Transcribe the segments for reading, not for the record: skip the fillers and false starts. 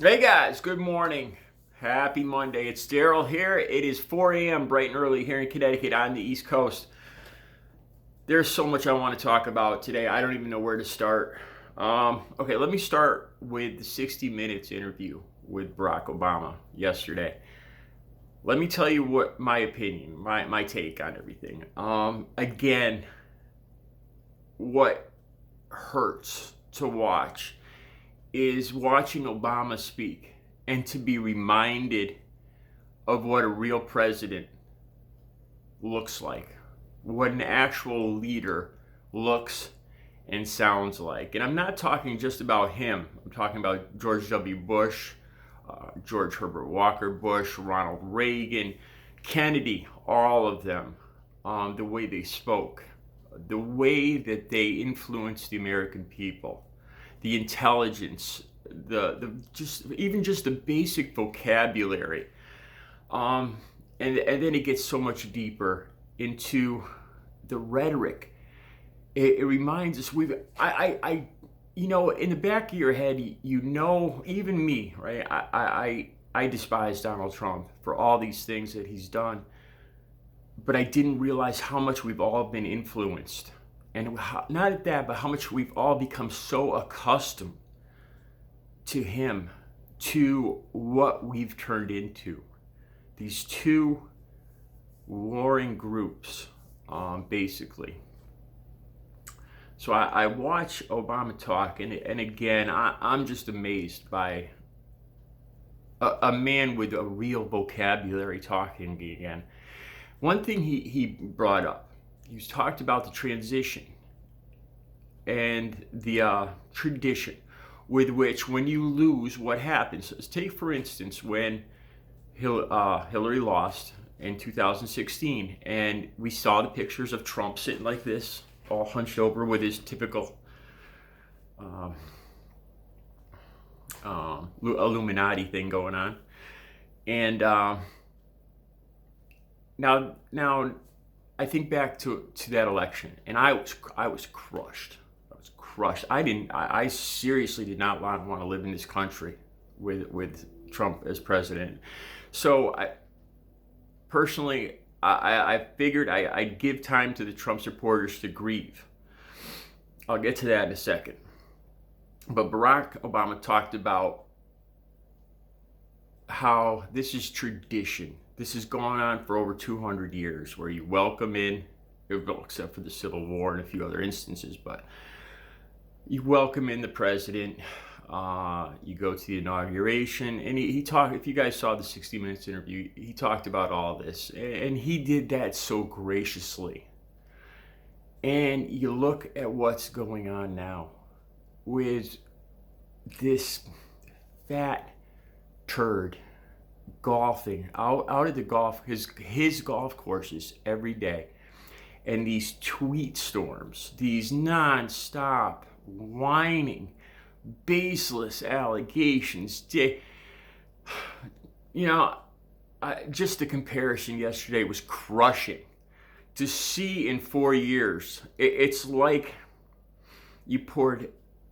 Hey guys, good morning. Happy Monday. It's Daryl here. It is 4 a.m. bright and early here in Connecticut on the East Coast. There's so much I want to talk about today. I don't even know where to start. Okay, let me start with the 60 Minutes interview with Barack Obama yesterday. Let me tell you what my opinion, my take on everything. Again, what hurts to watch is watching Obama speak and to be reminded of what a real president looks like, what an actual leader looks and sounds like. And I'm not talking just about him. I'm talking about George W. Bush, George Herbert Walker Bush, Ronald Reagan, Kennedy, all of them. The way they spoke, the way that they influenced the American people, the intelligence, the just the basic vocabulary, and then it gets so much deeper into the rhetoric. It reminds us in the back of your head, even me, right? I despise Donald Trump for all these things that he's done, but I didn't realize how much we've all been influenced. And not at that, but how much we've all become so accustomed to him, to what we've turned into. These two warring groups, basically. So I watch Obama talk, and again, I'm just amazed by a man with a real vocabulary talking again. One thing he brought up, he talked about the transition and the tradition with which, when you lose, what happens. Take, for instance, when Hillary lost in 2016, and we saw the pictures of Trump sitting like this, all hunched over with his typical Illuminati thing going on. And now I think back to that election, and I was crushed. I was crushed. I seriously did not want to live in this country with Trump as president. So I figured I'd give time to the Trump supporters to grieve. I'll get to that in a second. But Barack Obama talked about how this is tradition. This has gone on for over 200 years, where you welcome in, except for the Civil War and a few other instances, but you welcome in the president. You go to the inauguration, and he talked. If you guys saw the 60 Minutes interview, he talked about all this, and he did that so graciously. And you look at what's going on now with this fat turd golfing out at his golf courses every day, and these tweet storms, these non-stop whining, baseless allegations. Just the comparison yesterday was crushing. To see in 4 years, it's like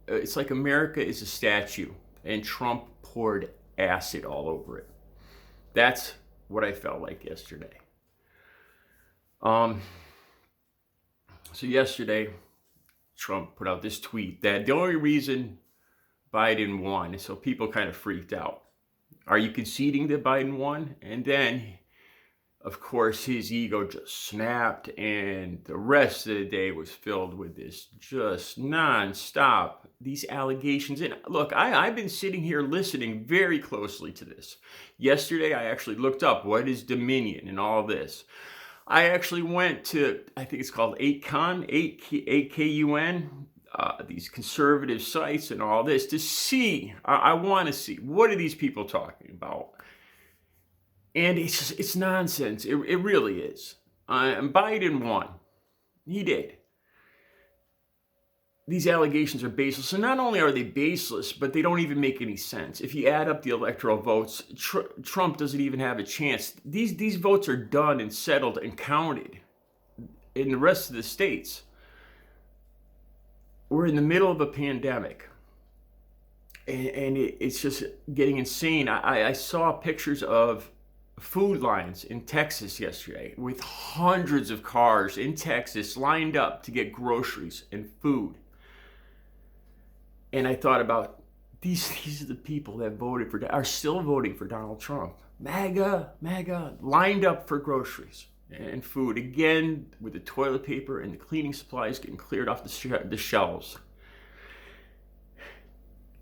it's like America is a statue and Trump poured acid all over it. That's what I felt like yesterday. So yesterday, Trump put out this tweet that the only reason Biden won, so people kind of freaked out. Are you conceding that Biden won? And then, of course, his ego just snapped, and the rest of the day was filled with this just nonstop, these allegations. And look, I've been sitting here listening very closely to this. Yesterday, I actually looked up what is Dominion and all this. I actually went to, I think it's called 8KUN, these conservative sites and all this, to see, I want to see, what are these people talking about? And it's nonsense. It really is. And Biden won. He did. These allegations are baseless. So not only are they baseless, but they don't even make any sense. If you add up the electoral votes, Trump doesn't even have a chance. These votes are done and settled and counted in the rest of the states. We're in the middle of a pandemic. and it's just getting insane. I saw pictures of food lines in Texas yesterday with hundreds of cars in Texas lined up to get groceries and food. And I thought about these are the people that are still voting for Donald Trump. MAGA, lined up for groceries and food. Again, with the toilet paper and the cleaning supplies getting cleared off the shelves.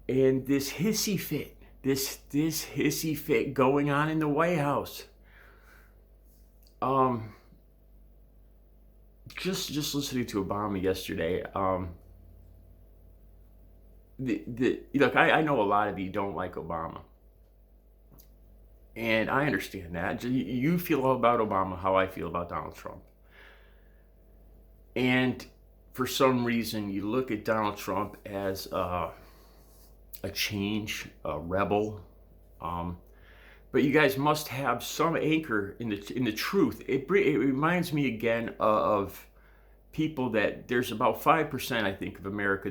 And this hissy fit going on in the White House. Just listening to Obama yesterday. Look, I know a lot of you don't like Obama, and I understand that. You feel about Obama how I feel about Donald Trump, and for some reason you look at Donald Trump as a rebel. But you guys must have some anchor in the truth. It reminds me again of people that there's about 5%, I think, of America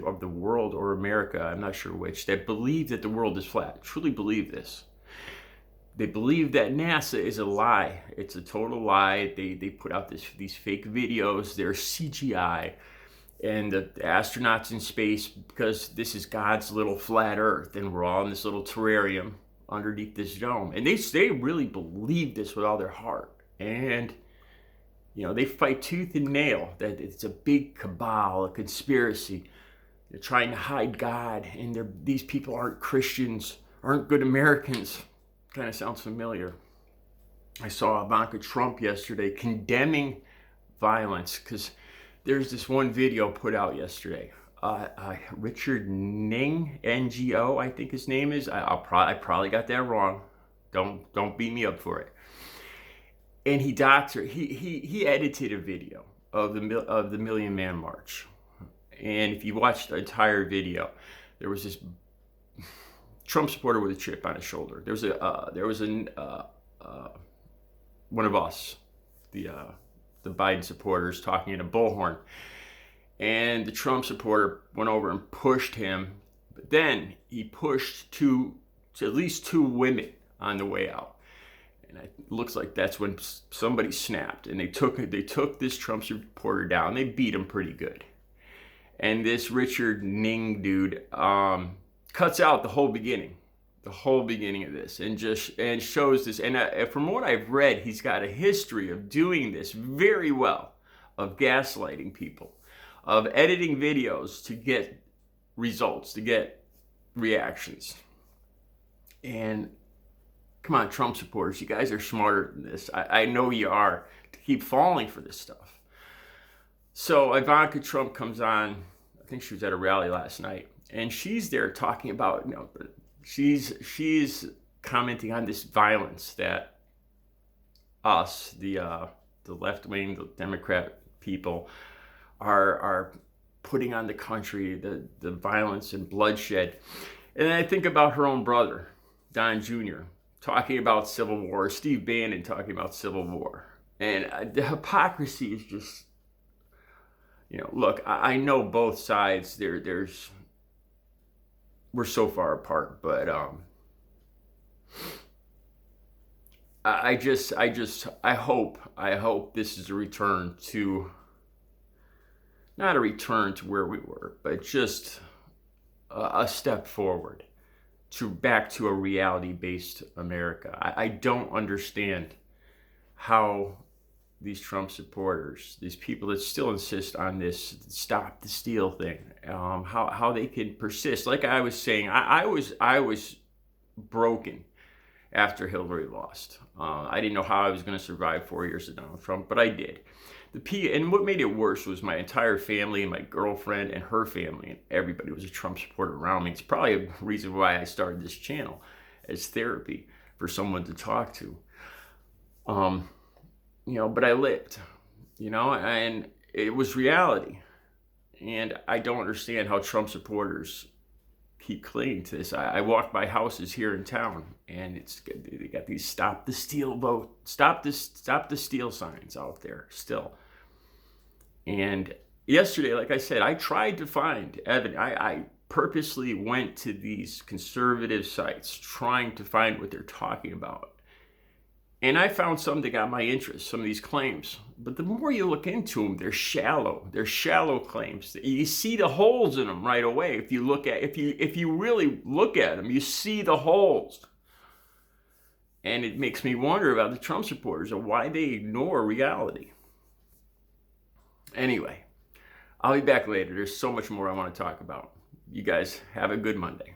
of the world, or America, I'm not sure which, that believe that the world is flat. Truly believe this. They believe that NASA is a lie. It's a total lie. They put out these fake videos. They're CGI. And the astronauts in space, because this is God's little flat Earth, and we're all in this little terrarium underneath this dome. And they really believe this with all their heart. And, they fight tooth and nail that it's a big cabal, a conspiracy. They're trying to hide God, and these people aren't Christians, aren't good Americans. Kind of sounds familiar. I saw Ivanka Trump yesterday condemning violence, because there's this one video put out yesterday. Richard Ning, Ngo, I think his name is. I probably got that wrong. Don't beat me up for it. And he edited a video of the Million Man March. And if you watch the entire video, there was this Trump supporter with a chip on his shoulder. There was one of us, the Biden supporters, talking in a bullhorn, and the Trump supporter went over and pushed him. But then he pushed at least two women on the way out, and it looks like that's when somebody snapped, and they took this Trump supporter down. They beat him pretty good, and this Richard Ning dude cuts out the whole beginning of this, and shows this. And from what I've read, he's got a history of doing this very well, of gaslighting people, of editing videos to get results, to get reactions. And come on, Trump supporters, you guys are smarter than this. I know you are, to keep falling for this stuff. So Ivanka Trump comes on, I think she was at a rally last night, and she's there talking about, she's commenting on this violence that us, the left wing, the Democrat people, are putting on the country, the violence and bloodshed. And then I think about her own brother, Don Jr., talking about civil war, Steve Bannon talking about civil war. And the hypocrisy is just, look, I know both sides. We're so far apart, but I hope this is a return to, not a return to where we were, but just a step forward back to a reality-based America. I don't understand how these Trump supporters, these people that still insist on this stop the steal thing, how they can persist. Like I was saying, I was broken after Hillary lost. I didn't know how I was going to survive 4 years of Donald Trump, but I did. And what made it worse was my entire family and my girlfriend and her family and everybody was a Trump supporter around me. It's probably a reason why I started this channel as therapy for someone to talk to. But I lived, and it was reality. And I don't understand how Trump supporters keep clinging to this. I walk by houses here in town, and they got these stop the steal vote, stop the steal signs out there still. And yesterday, like I said, I tried to find evidence. I purposely went to these conservative sites trying to find what they're talking about. And I found some that got my interest, some of these claims. But the more you look into them, they're shallow. They're shallow claims. You see the holes in them right away. If you really look at them, you see the holes. And it makes me wonder about the Trump supporters and why they ignore reality. Anyway, I'll be back later. There's so much more I want to talk about. You guys have a good Monday.